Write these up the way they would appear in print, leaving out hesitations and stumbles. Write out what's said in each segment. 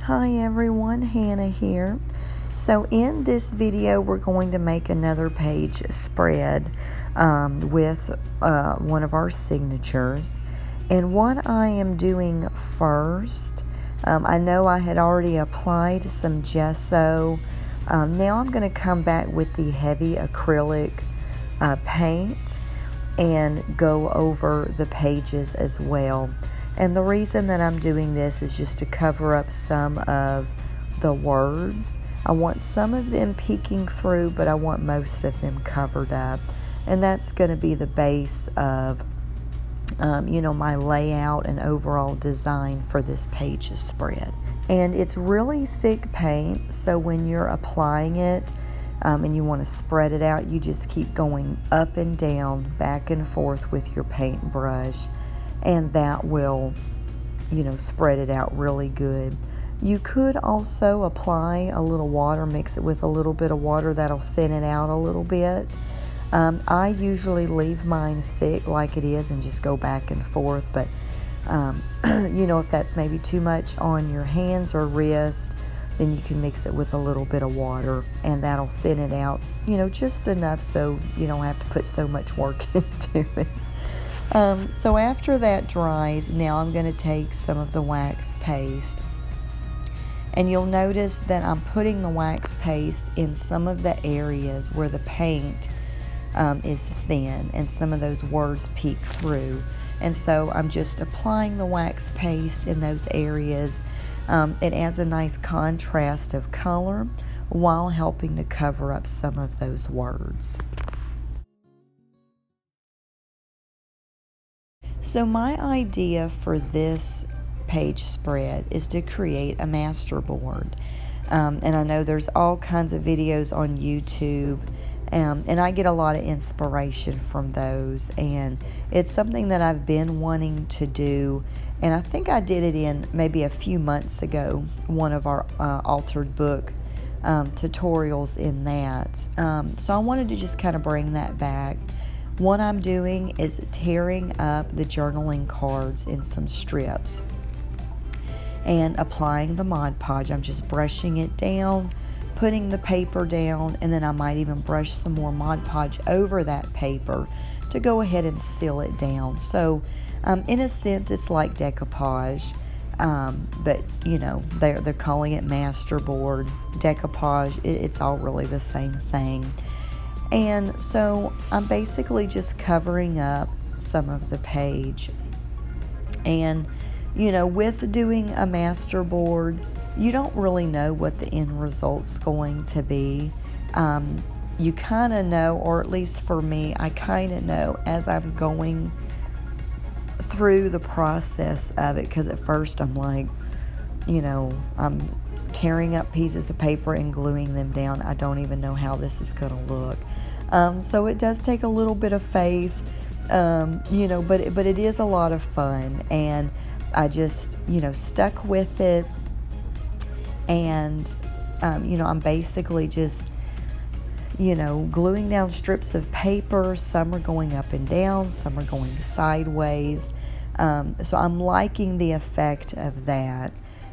Hi everyone, Hannah here. So in this video we're going to make another page spread with one of our signatures. And what I am doing first, I know I had already applied some gesso. Now I'm going to come back with the heavy acrylic paint and go over the pages as well. And the reason that I'm doing this is just to cover up some of the words. I want some of them peeking through, but I want most of them covered up. And that's going to be the base of, my layout and overall design for this page spread. And it's really thick paint, so when you're applying it and you want to spread it out, you just keep going up and down, back and forth with your paintbrush. And that will, spread it out really good. You could also apply a little water, mix it with a little bit of water, that'll thin it out a little bit. I usually leave mine thick like it is and just go back and forth, but if that's maybe too much on your hands or wrist, then you can mix it with a little bit of water and that'll thin it out, just enough so you don't have to put so much work into it. So after that dries, now I'm going to take some of the wax paste, and you'll notice that I'm putting the wax paste in some of the areas where the paint is thin and some of those words peek through, and so I'm just applying the wax paste in those areas. It adds a nice contrast of color while helping to cover up some of those words. So my idea for this page spread is to create a masterboard. And I know there's all kinds of videos on YouTube, and I get a lot of inspiration from those. And it's something that I've been wanting to do, and I think I did it in maybe a few months ago, one of our altered book tutorials in that. So I wanted to just kind of bring that back. What I'm doing is tearing up the journaling cards in some strips and applying the Mod Podge. I'm just brushing it down, putting the paper down, and then I might even brush some more Mod Podge over that paper to go ahead and seal it down. So in a sense it's like decoupage, but they're calling it Masterboard, decoupage, it's all really the same thing. And so I'm basically just covering up some of the page. And, with doing a masterboard, you don't really know what the end result's going to be. You kind of know, or at least for me, I kind of know as I'm going through the process of it, because at first I'm like, I'm tearing up pieces of paper and gluing them down. I don't even know how this is going to look. So it does take a little bit of faith, but it is a lot of fun, and I just, stuck with it, and, I'm basically just, gluing down strips of paper. Some are going up and down, some are going sideways, so I'm liking the effect of that.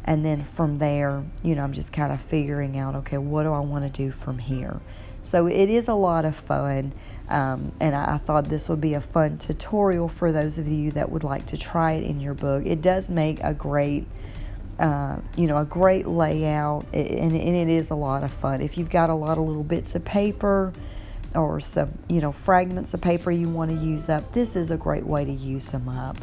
And then from there, I'm just kind of figuring out, okay, what do I want to do from here? So it is a lot of fun, and I thought this would be a fun tutorial for those of you that would like to try it in your book. It does make a great, a great layout, and it is a lot of fun. If you've got a lot of little bits of paper or some, fragments of paper you want to use up, this is a great way to use them up.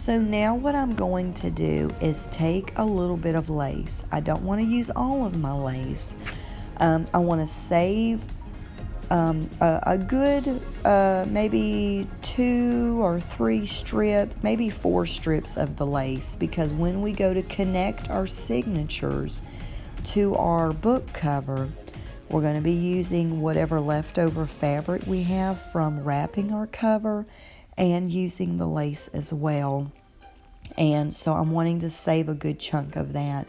So now what I'm going to do is take a little bit of lace. I don't want to use all of my lace. I want to save a good maybe 2 or 3 maybe 4 strips of the lace, because when we go to connect our signatures to our book cover, we're going to be using whatever leftover fabric we have from wrapping our cover and using the lace as well. And so I'm wanting to save a good chunk of that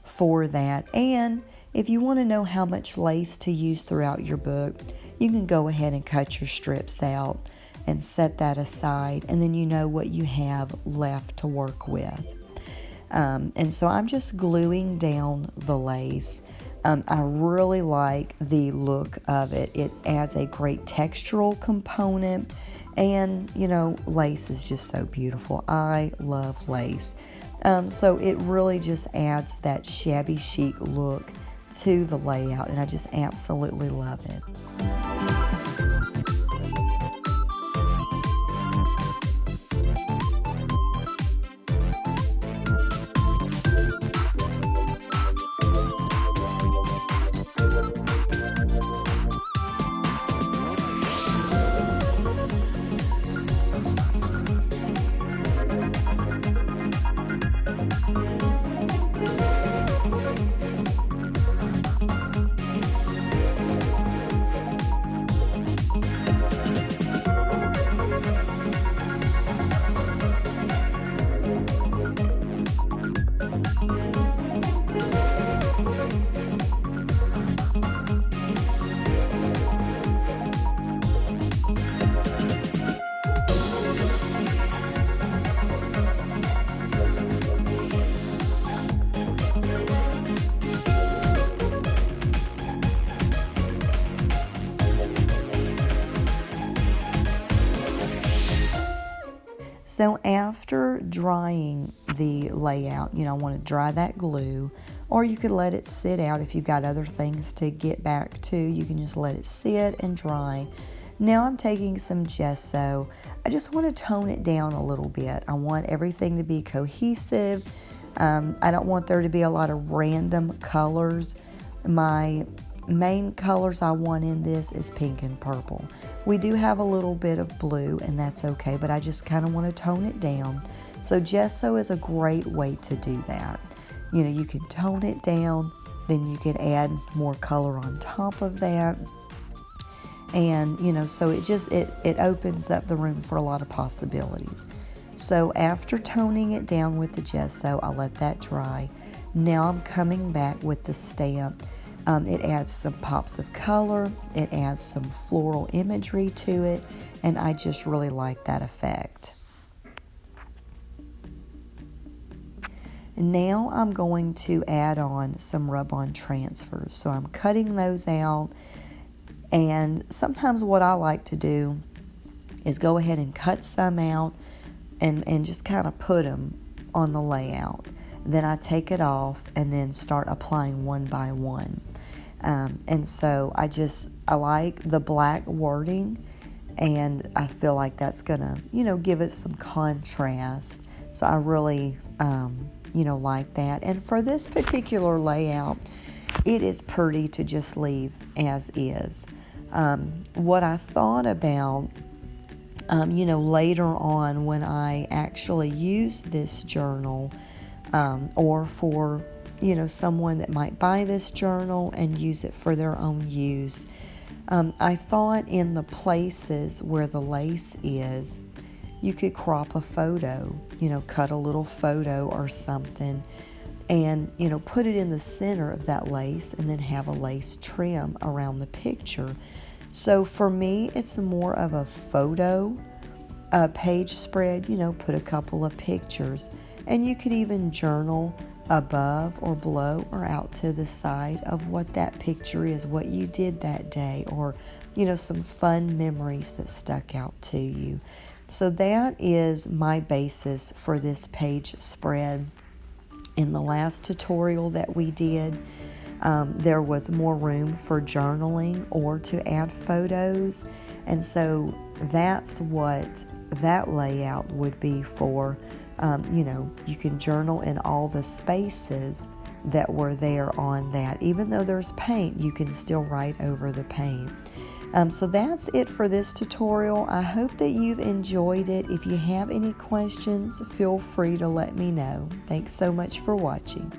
for that. And if you want to know how much lace to use throughout your book, you can go ahead and cut your strips out and set that aside, and then you know what you have left to work with. And so I'm just gluing down the lace. I really like the look of it. It adds a great textural component, and you know, lace is just so beautiful. I love lace. So it really just adds that shabby chic look to the layout, and I just absolutely love it. So after drying the layout, you know, I want to dry that glue, or you could let it sit out if you've got other things to get back to. You can just let it sit and dry. Now I'm taking some gesso. I just want to tone it down a little bit. I want everything to be cohesive. I don't want there to be a lot of random colors. My main colors I want in this is pink and purple. We do have a little bit of blue, and that's okay, but I just kind of want to tone it down. So gesso is a great way to do that. You know, you can tone it down, then you can add more color on top of that. And, you know, so it opens up the room for a lot of possibilities. So after toning it down with the gesso, I'll let that dry. Now I'm coming back with the stamp. It adds some pops of color, it adds some floral imagery to it, and I just really like that effect. Now I'm going to add on some rub-on transfers. So I'm cutting those out, and sometimes what I like to do is go ahead and cut some out and just kind of put them on the layout. Then I take it off and then start applying one by one. And so I like the black wording, and I feel like that's gonna, you know, give it some contrast. So I really, you know, like that. And for this particular layout, it is pretty to just leave as is. What I thought about, you know, later on when I actually use this journal, or for, you know, someone that might buy this journal and use it for their own use, I thought in the places where the lace is, you could crop a photo, you know, cut a little photo or something, and, you know, put it in the center of that lace, and then have a lace trim around the picture. So for me, it's more of a photo page spread, you know, put a couple of pictures, and you could even journal above or below or out to the side of what that picture is, what you did that day, or, you know, some fun memories that stuck out to you. So that is my basis for this page spread. In the last tutorial that we did, there was more room for journaling or to add photos, and so that's what that layout would be for you can journal in all the spaces that were there on that. Even though there's paint, you can still write over the paint. So that's it for this tutorial. I hope that you've enjoyed it. If you have any questions, feel free to let me know. Thanks so much for watching.